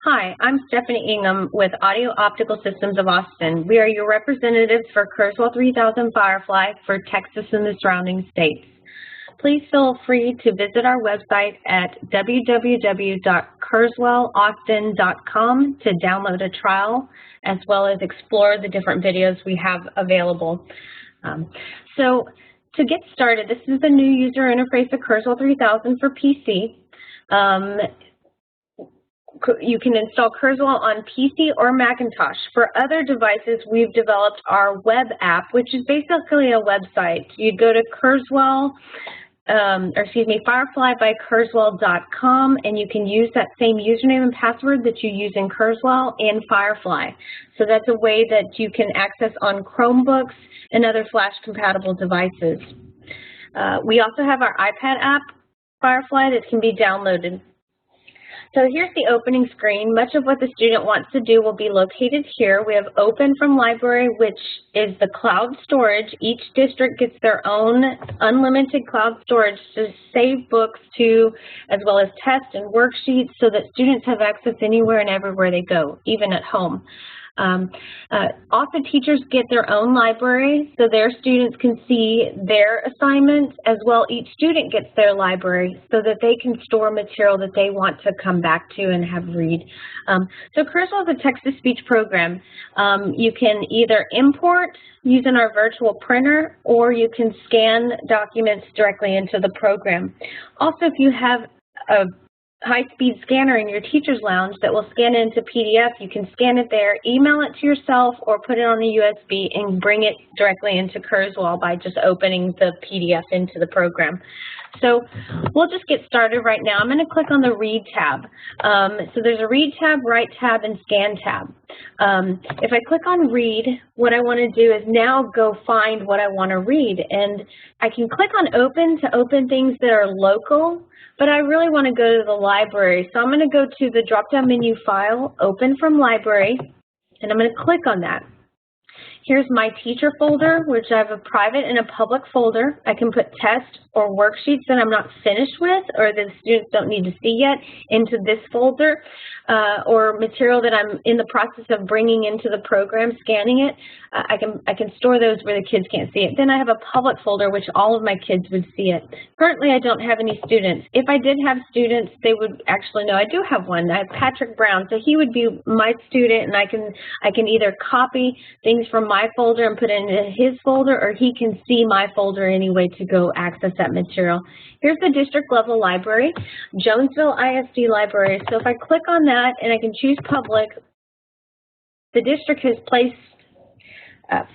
Hi, I'm Stephanie Ingham with Audio Optical Systems of Austin. We are your representatives for Kurzweil 3000 Firefly for Texas and the surrounding states. Please feel free to visit our website at www.kurzweilaustin.com to download a trial, as well as explore the different videos we have available. So to get started, this is the new user interface of Kurzweil 3000 for PC. You can install Kurzweil on PC or Macintosh. For other devices, we've developed our web app, which is basically a website. You'd go to fireflybykurzweil.com, and you can use that same username and password that you use in Kurzweil and Firefly. So that's a way that you can access on Chromebooks and other Flash-compatible devices. We also have our iPad app, Firefly, that can be downloaded. So here's the opening screen. Much of what the student wants to do will be located here. We have Open from Library, which is the cloud storage. Each district gets their own unlimited cloud storage to save books to, as well as tests and worksheets, so that students have access anywhere and everywhere they go, even at home. Also, teachers get their own library, so their students can see their assignments, as well each student gets their library so that they can store material that they want to come back to and have read. So Kurzweil is a text-to-speech program. You can either import using our virtual printer, or you can scan documents directly into the program. Also, if you have a high-speed scanner in your teacher's lounge that will scan into PDF, you can scan it there, email it to yourself, or put it on a USB and bring it directly into Kurzweil by just opening the PDF into the program. So we'll just get started right now. I'm going to click on the Read tab. So there's a Read tab, Write tab, and Scan tab. If I click on Read, what I want to do is now go find what I want to read. And I can click on Open to open things that are local, but I really want to go to the library. So I'm going to go to the drop-down menu File, Open from Library, and I'm going to click on that. Here's my teacher folder, which I have a private and a public folder. I can put tests or worksheets that I'm not finished with or that students don't need to see yet into this folder, or material that I'm in the process of bringing into the program, scanning it. I can store those where the kids can't see it. Then I have a public folder, which all of my kids would see it. Currently, I don't have any students. If I did have students, they would actually know I do have one. I have Patrick Brown, so he would be my student, and I can either copy things from my folder and put it into his folder, or he can see my folder anyway to go access that material. Here's the district level library, Jonesville ISD library. So if I click on that and I can choose public, the district has placed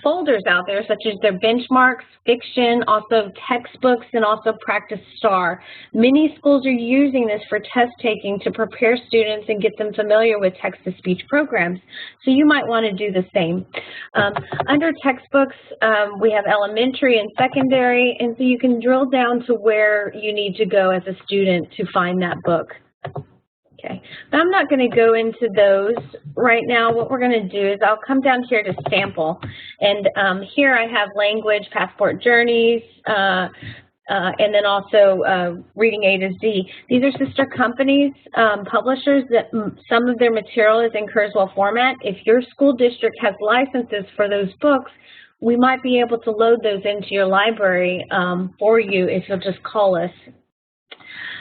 folders out there, such as their benchmarks, fiction, also textbooks, and also Practice Star. Many schools are using this for test taking to prepare students and get them familiar with text-to-speech programs. So you might want to do the same. Under textbooks, we have elementary and secondary, and so you can drill down to where you need to go as a student to find that book. Okay, but I'm not going to go into those right now. What we're going to do is I'll come down here to sample, and here I have language, passport journeys, and then also reading A to Z. These are sister companies, publishers that some of their material is in Kurzweil format. If your school district has licenses for those books, we might be able to load those into your library for you if you'll just call us.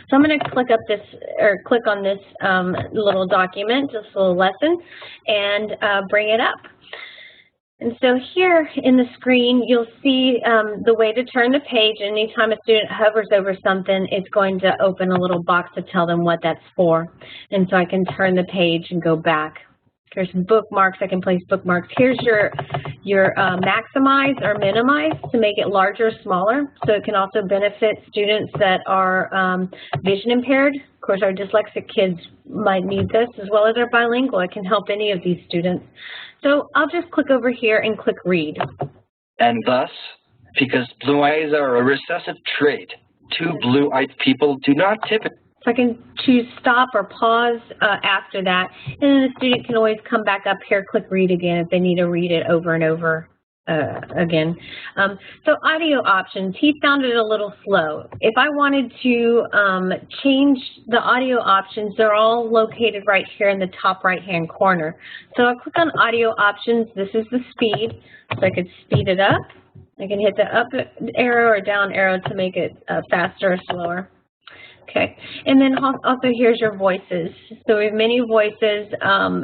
So I'm going to click on this little document, this little lesson, and bring it up. And so here in the screen, you'll see the way to turn the page. Anytime a student hovers over something, it's going to open a little box to tell them what that's for. And so I can turn the page and go back. There's bookmarks. I can place bookmarks. Here's your maximize or minimize to make it larger or smaller. So it can also benefit students that are vision impaired. Of course, our dyslexic kids might need this, as well as our bilingual. It can help any of these students. So I'll just click over here and click Read. And thus, because blue eyes are a recessive trait, two blue-eyed people do not typically. So I can choose stop or pause after that, and then the student can always come back up here, click Read again if they need to read it over and over again. So audio options, he found it a little slow. If I wanted to change the audio options, they're all located right here in the top right-hand corner. So I'll click on audio options. This is the speed, so I could speed it up. I can hit the up arrow or down arrow to make it faster or slower. Okay, and then also here's your voices. So we have many voices.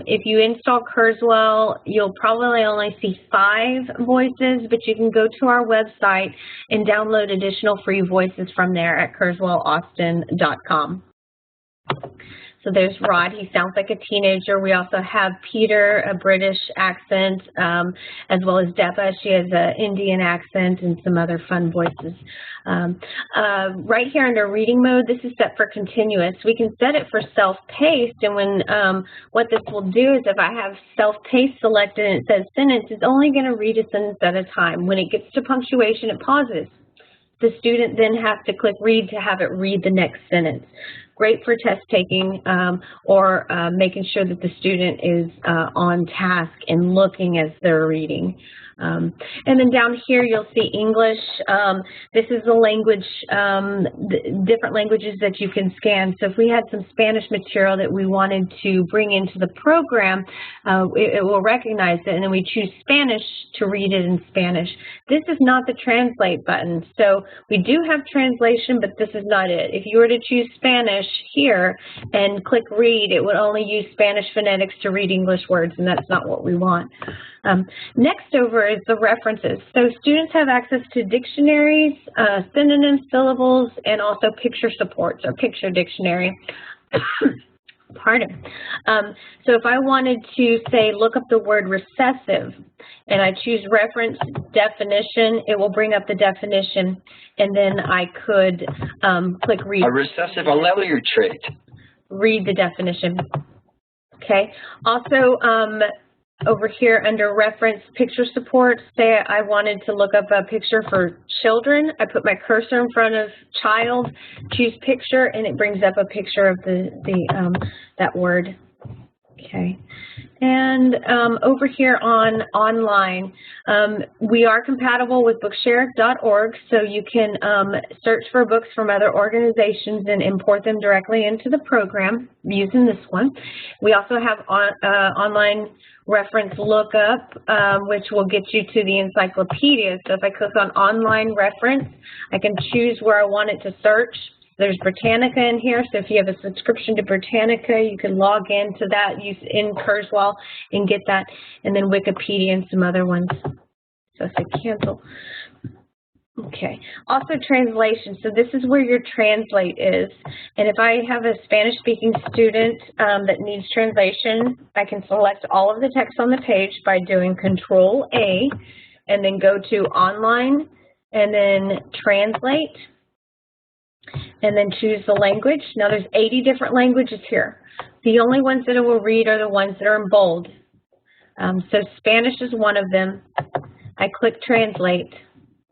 If you install Kurzweil, you'll probably only see 5 voices, but you can go to our website and download additional free voices from there at kurzweilaustin.com. So there's Rod, he sounds like a teenager. We also have Peter, a British accent, as well as Deba, she has an Indian accent, and some other fun voices. Right here under reading mode, this is set for continuous. We can set it for self-paced, and when what this will do is if I have self-paced selected and it says sentence, it's only going to read a sentence at a time. When it gets to punctuation, it pauses. The student then has to click read to have it read the next sentence. Great for test taking or making sure that the student is on task and looking as they're reading. And then down here you'll see English. This is the language, different languages that you can scan. So if we had some Spanish material that we wanted to bring into the program, it will recognize it, and then we choose Spanish to read it in Spanish. This is not the translate button. So we do have translation, but this is not it. If you were to choose Spanish here and click read, it would only use Spanish phonetics to read English words, and that's not what we want. Next over is the references. So students have access to dictionaries, synonyms, syllables, and also picture supports or picture dictionary. Pardon. So if I wanted to say look up the word recessive and I choose reference definition, it will bring up the definition, and then I could click read. A recessive allelier trait. Read the definition. Okay. Also, over here under reference picture support, say I wanted to look up a picture for children. I put my cursor in front of child, choose picture, and it brings up a picture of that word. Okay. And over here on online, we are compatible with bookshare.org, so you can search for books from other organizations and import them directly into the program using this one. We also have online reference lookup, which will get you to the encyclopedia. So if I click on online reference, I can choose where I want it to search. There's Britannica in here, so if you have a subscription to Britannica, you can log into that in Kurzweil and get that, and then Wikipedia and some other ones. So say cancel. Okay. Also translation. So this is where your translate is. And if I have a Spanish-speaking student that needs translation, I can select all of the text on the page by doing Control-A and then go to Online and then Translate and then choose the language. Now there's 80 different languages here. The only ones that it will read are the ones that are in bold. So Spanish is one of them. I click Translate.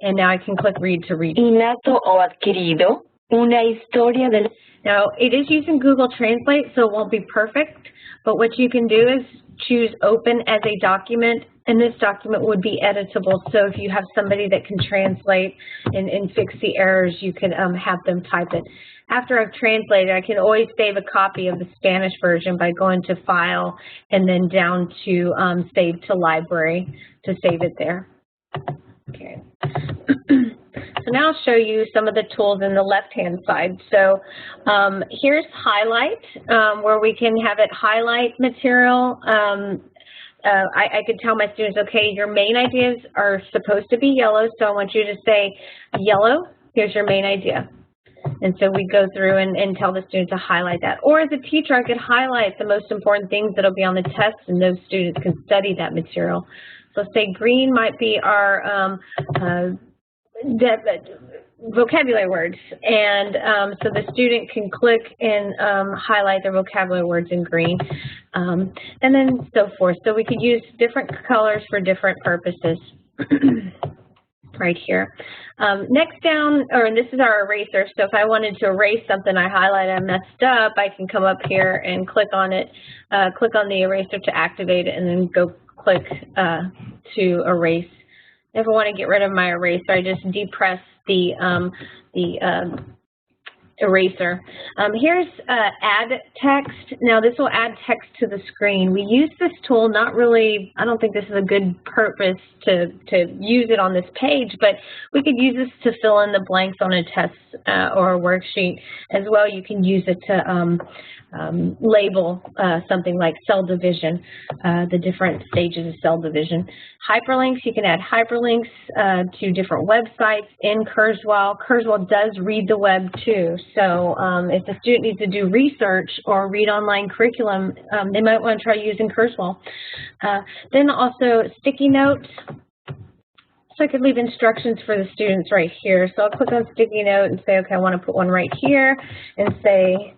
And now I can click read to read. Innato o adquirido, una historia del... Now, it is using Google Translate, so it won't be perfect. But what you can do is choose open as a document, and this document would be editable. So if you have somebody that can translate and fix the errors, you can have them type it. After I've translated, I can always save a copy of the Spanish version by going to File and then down to Save to Library to save it there. Okay. So now I'll show you some of the tools in the left-hand side. So here's Highlight, where we can have it highlight material. I could tell my students, okay, your main ideas are supposed to be yellow, so I want you to say yellow, here's your main idea. And so we go through and tell the student to highlight that. Or as a teacher, I could highlight the most important things that will be on the test, and those students can study that material. So say green might be our vocabulary words, and so the student can click and highlight their vocabulary words in green, and then so forth. So we could use different colors for different purposes. Right here. Next down, or this is our eraser, so if I wanted to erase something I highlighted and messed up, I can come up here and click on it, click on the eraser to activate it, and then go click to erase If I want to get rid of my eraser, I just depress the eraser. Here's add text. Now this will add text to the screen. We use this tool, not really, I don't think this is a good purpose to use it on this page, but we could use this to fill in the blanks on a test or a worksheet as well. You can use it to label something like cell division, the different stages of cell division. Hyperlinks, you can add hyperlinks to different websites in Kurzweil. Kurzweil does read the web too, so if the student needs to do research or read online curriculum, they might want to try using Kurzweil. Then also sticky notes. So I could leave instructions for the students right here. So I'll click on sticky note and say, okay, I want to put one right here and say,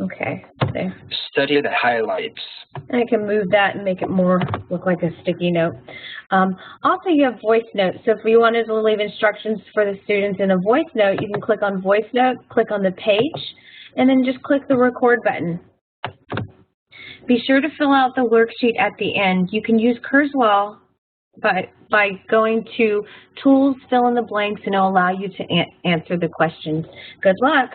okay, there. Study the highlights. And I can move that and make it more look like a sticky note. Also, you have voice notes. So if we wanted to leave instructions for the students in a voice note, you can click on voice note, click on the page, and then just click the record button. Be sure to fill out the worksheet at the end. You can use Kurzweil by going to Tools, fill in the blanks, and it'll allow you to answer the questions. Good luck.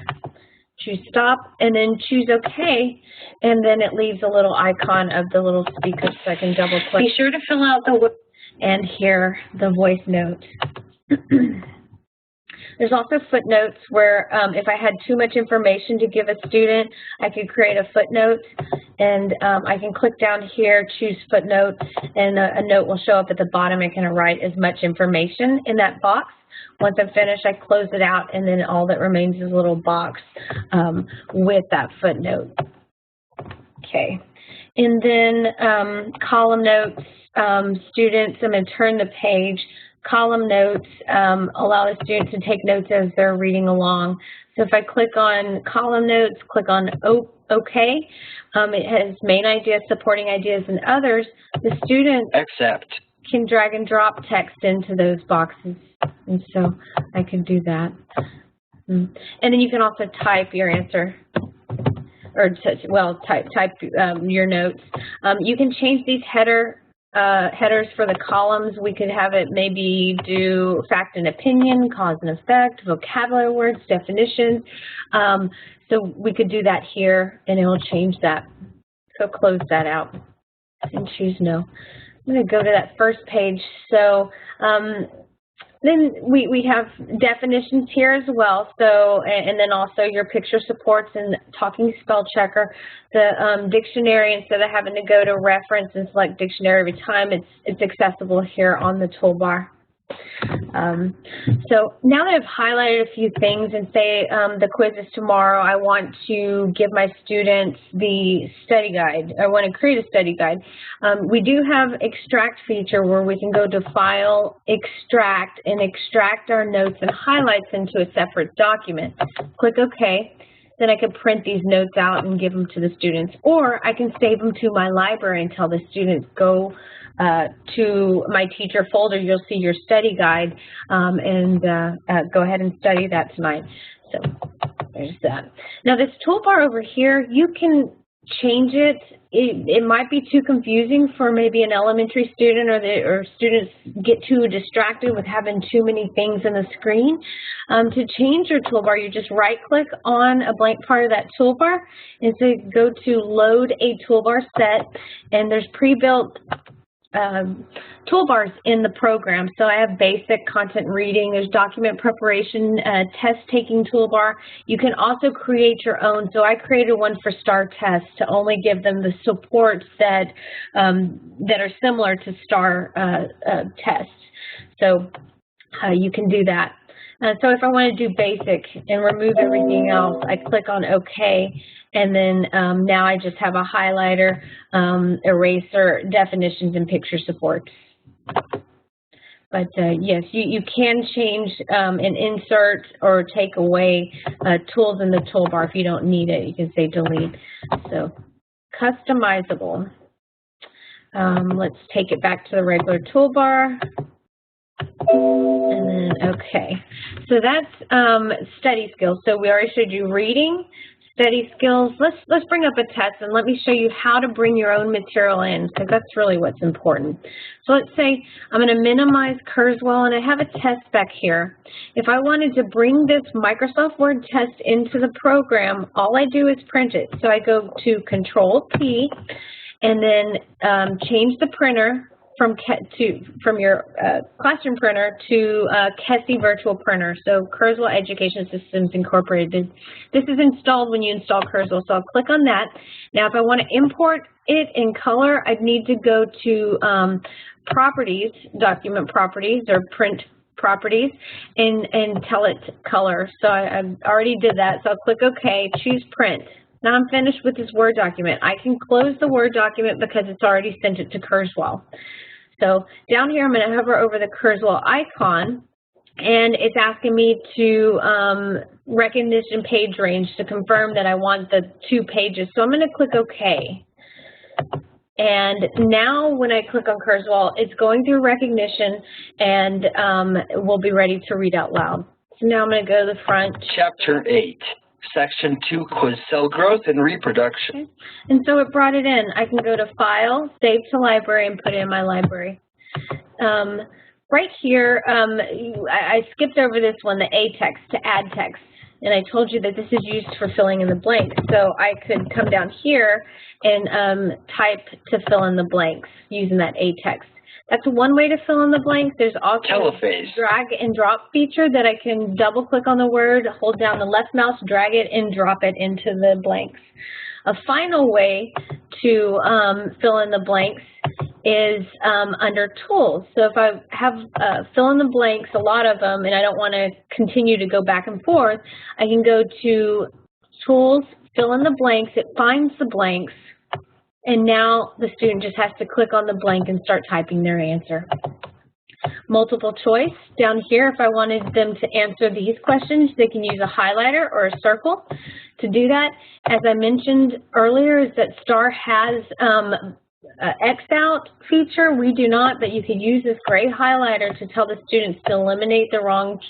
Choose Stop, and then choose OK, and then it leaves a little icon of the little speaker so I can double click. Be sure to fill out the and hear the voice note. There's also footnotes where if I had too much information to give a student, I could create a footnote, and I can click down here, choose footnote, and a note will show up at the bottom. I can write as much information in that box. Once I'm finished, I close it out, and then all that remains is a little box with that footnote. Okay, and then column notes, students, I'm going to turn the page. Column notes allow the student to take notes as they're reading along. So if I click on column notes, click on OK, it has main ideas, supporting ideas, and others. The student can drag and drop text into those boxes, and so I can do that. And then you can also type your answer, or type your notes. You can change these headers for the columns. We could have it maybe do fact and opinion, cause and effect, vocabulary words, definitions. So we could do that here, and it will change that. So close that out and choose no. I'm going to go to that first page. So then we have definitions here as well. So, and then also your picture supports and talking spell checker. The dictionary, instead of having to go to reference and select dictionary every time, it's accessible here on the toolbar. So now that I've highlighted a few things and say the quiz is tomorrow, I want to give my students the study guide. I want to create a study guide. We do have extract feature where we can go to File, Extract, and extract our notes and highlights into a separate document. Click OK. Then I can print these notes out and give them to the students, or I can save them to my library and tell the students go to my teacher folder. You'll see your study guide, and go ahead and study that tonight. So there's that. Now this toolbar over here, you can change it. It might be too confusing for maybe an elementary student, or students get too distracted with having too many things in the screen. To change your toolbar, you just right-click on a blank part of that toolbar and so go to Load a Toolbar Set, and there's pre-built toolbars in the program. So I have basic content reading, there's document preparation, test taking toolbar. You can also create your own. So I created one for STAR tests to only give them the supports that that are similar to STAR tests. So you can do that. So if I want to do basic and remove everything else, I click on OK, and then now I just have a highlighter, eraser, definitions, and picture supports. But yes, you can change and insert or take away tools in the toolbar. If you don't need it, you can say delete. So customizable. Let's take it back to the regular toolbar. And then, okay, so that's study skills. So we already showed you reading, study skills, let's bring up a test and let me show you how to bring your own material in, because that's really what's important. So let's say I'm going to minimize Kurzweil and I have a test back here. If I wanted to bring this Microsoft Word test into the program, all I do is print it. So I go to Control-P and then change the printer from your classroom printer to KESI Virtual Printer, so Kurzweil Education Systems Incorporated. This is installed when you install Kurzweil, so I'll click on that. Now, if I want to import it in color, I'd need to go to Properties, Document Properties, or Print Properties, and tell it color. So I already did that, so I'll click OK, choose Print. Now I'm finished with this Word document. I can close the Word document because it's already sent it to Kurzweil. So down here, I'm going to hover over the Kurzweil icon, and it's asking me to recognition page range to confirm that I want the 2 pages. So I'm going to click OK. And now when I click on Kurzweil, it's going through recognition and we'll be ready to read out loud. So now I'm going to go to the front. Chapter 8. Section 2, quiz cell growth and reproduction. Okay. And so it brought it in. I can go to File, Save to Library, and put it in my library. Right here, I skipped over this one, the A text, to add text. And I told you that this is used for filling in the blanks. So I could come down here and type to fill in the blanks using that A text. That's one way to fill in the blanks. There's also Telephase. a drag and drop feature that I can double click on the word, hold down the left mouse, drag it, and drop it into the blanks. A final way to fill in the blanks is under Tools. So if I have fill in the blanks, a lot of them, and I don't want to continue to go back and forth, I can go to Tools, fill in the blanks. It finds the blanks. And now the student just has to click on the blank and start typing their answer. Multiple choice. Down here, if I wanted them to answer these questions, they can use a highlighter or a circle to do that. As I mentioned earlier, is that STAR has X out feature. We do not, but you could use this gray highlighter to tell the students to eliminate the wrong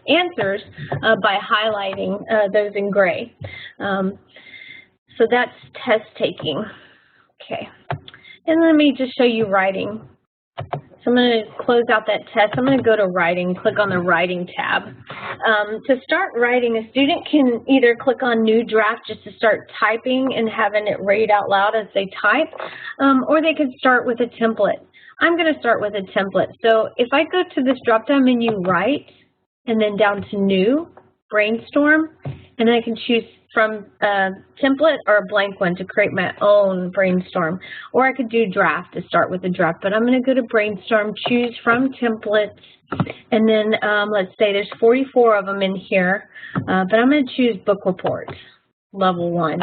answers by highlighting those in gray. So that's test taking. Okay, and let me just show you writing. So I'm going to close out that test. I'm going to go to Writing, click on the Writing tab. To start writing, a student can either click on New Draft just to start typing and having it read out loud as they type, or they could start with a template. I'm going to start with a template. So if I go to this drop-down menu, Write, and then down to New, Brainstorm, and then I can choose from a template or a blank one to create my own brainstorm. Or I could do draft to start with a draft, but I'm going to go to brainstorm, choose from templates, and then let's say there's 44 of them in here, but I'm going to choose book report, level 1,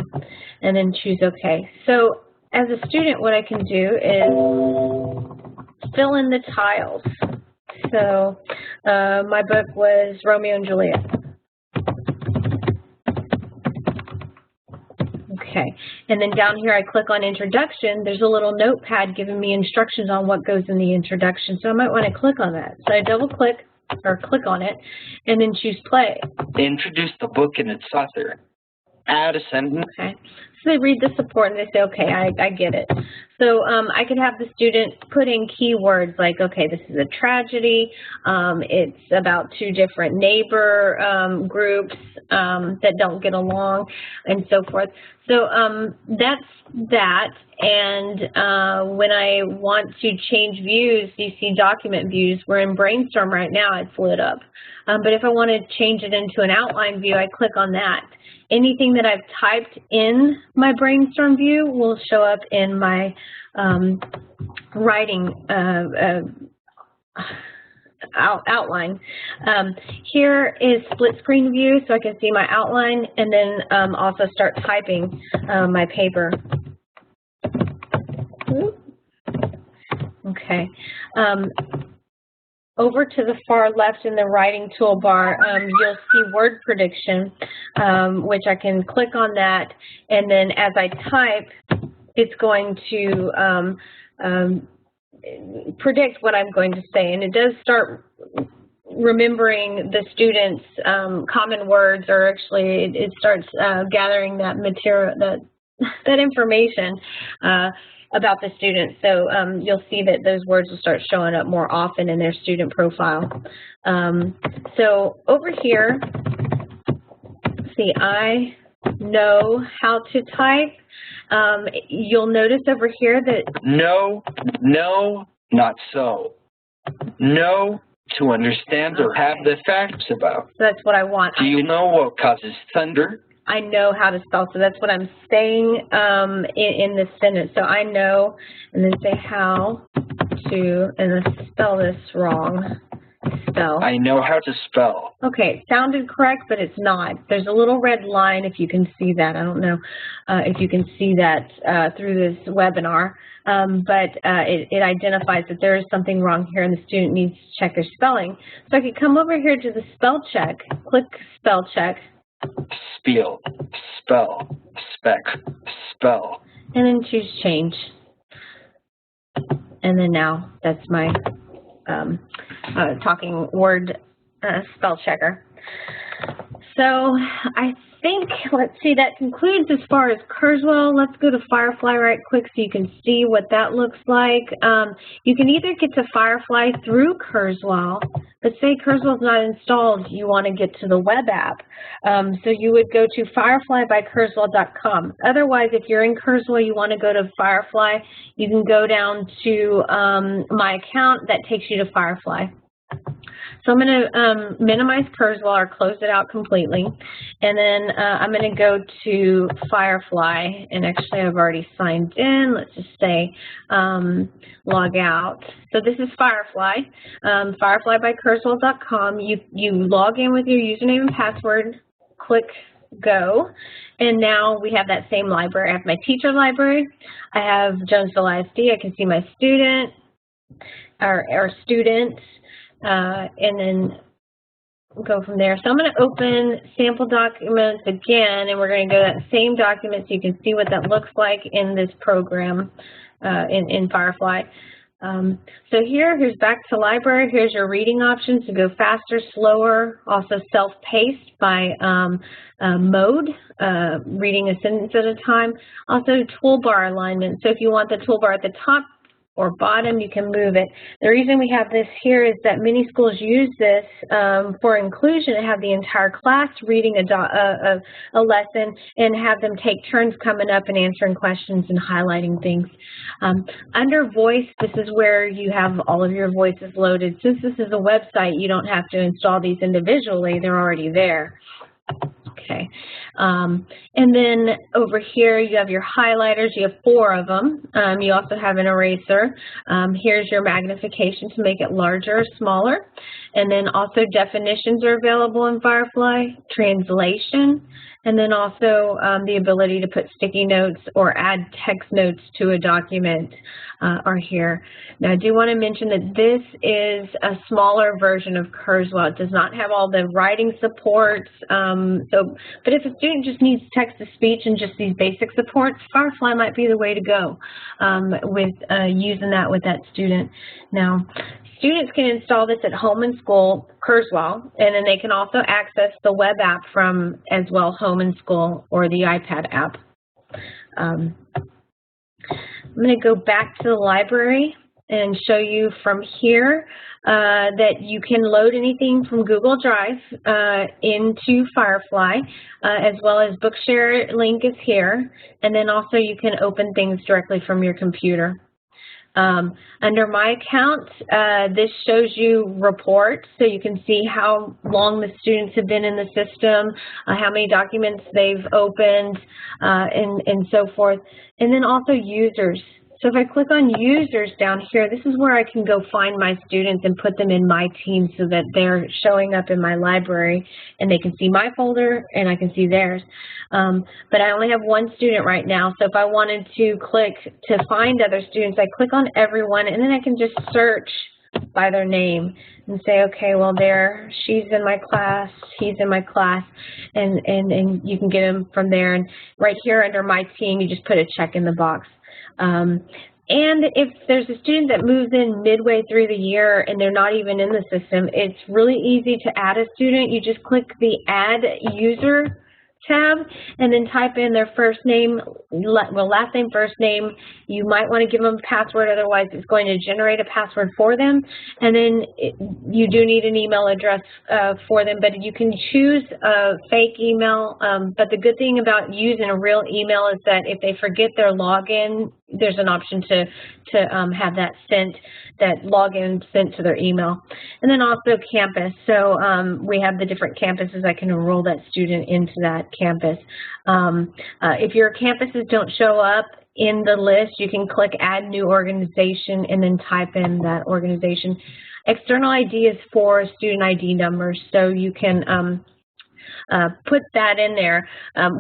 and then choose OK. So as a student, what I can do is fill in the tiles. So my book was Romeo and Juliet. Okay, and then down here I click on Introduction. There's a little notepad giving me instructions on what goes in the introduction, so I might want to click on that. So I double click or click on it and then choose Play. Introduce the book and its author. Add a sentence. Okay, so they read the support and they say, okay, I get it. So I could have the student put in keywords like, okay, this is a tragedy, it's about 2 different neighbor groups that don't get along, and so forth. So that's that, and when I want to change views, you see document views. We're in Brainstorm right now, it's lit up. But if I want to change it into an outline view, I click on that. Anything that I've typed in my Brainstorm view will show up in my writing outline. Here is split screen view, so I can see my outline and then also start typing my paper. Okay. Over to the far left in the writing toolbar, you'll see word prediction, which I can click on that, and then as I type, it's going to predict what I'm going to say, and it does start remembering the students' common words, or actually it starts gathering that material, that information about the students. So you'll see that those words will start showing up more often in their student profile. So over here, see, I know how to type. You'll notice over here that no, not so. No, to understand or have the facts about. That's what I want. Do you know what causes thunder? I know how to spell, so that's what I'm saying in this sentence. So I know, and then say how to, and then spell this wrong. Spell. I know how to spell. Okay, it sounded correct, but it's not. There's a little red line, if you can see that. I don't know if you can see that through this webinar, but it identifies that there is something wrong here and the student needs to check their spelling. So I could come over here to the spell check, click spell check. Spiel, spell, spec, spell. And then choose change. And then now that's my talking word spell checker. So I think, let's see, that concludes as far as Kurzweil. Let's go to Firefly right quick so you can see what that looks like. You can either get to Firefly through Kurzweil, but say Kurzweil's not installed, you want to get to the web app. So you would go to fireflybykurzweil.com. Otherwise, if you're in Kurzweil, you want to go to Firefly, you can go down to My Account. That takes you to Firefly. So I'm going to minimize Kurzweil or close it out completely. And then I'm going to go to Firefly. And actually, I've already signed in. Let's just say log out. So this is Firefly, fireflybykurzweil.com. You log in with your username and password, click go, and now we have that same library. I have my teacher library. I have Jonesville ISD. I can see my student, our students. And then go from there. So I'm going to open sample documents again, and we're going to go to that same document so you can see what that looks like in this program in Firefly. So here's back to library. Here's your reading options to go faster, slower, also self-paced by mode, reading a sentence at a time. Also toolbar alignment. So if you want the toolbar at the top or bottom, you can move it. The reason we have this here is that many schools use this for inclusion and have the entire class reading a lesson and have them take turns coming up and answering questions and highlighting things. Under voice, this is where you have all of your voices loaded. Since this is a website, you don't have to install these individually, they're already there. Okay, and then over here you have your highlighters. You have 4 of them. You also have an eraser. Here's your magnification to make it larger or smaller. And then also definitions are available in Firefly, translation, and then also the ability to put sticky notes or add text notes to a document are here. Now I do want to mention that this is a smaller version of Kurzweil. It does not have all the writing supports. But if a student just needs text-to-speech and just these basic supports, Firefly might be the way to go with using that with that student. Now, students can install this at home and school, Kurzweil, and then they can also access the web app from as well, home and school, or the iPad app. I'm going to go back to the library and show you from here that you can load anything from Google Drive into Firefly, as well as Bookshare link is here, and then also you can open things directly from your computer. Under My Account, this shows you reports, so you can see how long the students have been in the system, how many documents they've opened, and so forth. And then also users. So if I click on users down here, this is where I can go find my students and put them in my team so that they're showing up in my library and they can see my folder and I can see theirs. But I only have 1 student right now, so if I wanted to click to find other students, I click on everyone and then I can just search by their name and say, okay, well she's in my class, he's in my class, and you can get them from there. And right here under my team, you just put a check in the box. And if there's a student that moves in midway through the year and they're not even in the system, it's really easy to add a student. You just click the Add User tab and then type in their first name, last name, first name. You might want to give them a password, otherwise it's going to generate a password for them. And then you do need an email address for them, but you can choose a fake email. But the good thing about using a real email is that if they forget their login, there's an option to have that login sent to their email. And then also campus. So we have the different campuses. I can enroll that student into that campus. If your campuses don't show up in the list, you can click Add New Organization and then type in that organization. External ID is for student ID numbers, so you can put that in there.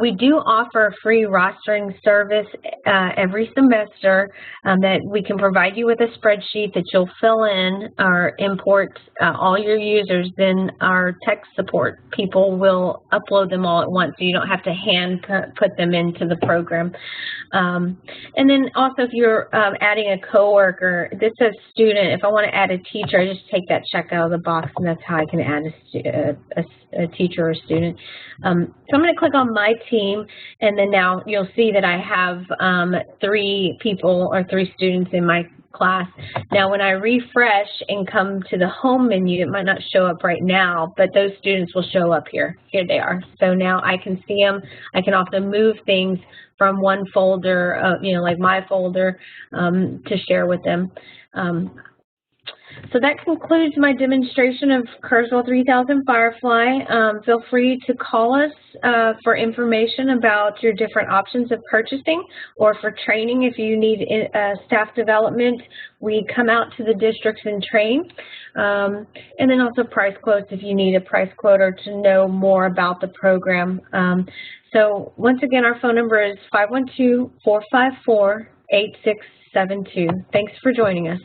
We do offer free rostering service every semester that we can provide you with a spreadsheet that you'll fill in or import all your users. Then our tech support people will upload them all at once, so you don't have to hand put them into the program. And then also if you're adding a coworker, this says student. If I want to add a teacher, I just take that check out of the box, and that's how I can add a teacher or a student. So I'm going to click on My Team, and then now you'll see that I have 3 people or 3 students in my class. Now when I refresh and come to the home menu, it might not show up right now, but those students will show up here. Here they are. So now I can see them. I can also move things from one folder, like my folder, to share with them. So that concludes my demonstration of Kurzweil 3000 Firefly. Feel free to call us for information about your different options of purchasing, or for training if you need staff development. We come out to the districts and train. And then also price quotes if you need a price quote or to know more about the program. So once again, our phone number is 512-454-8672. Thanks for joining us.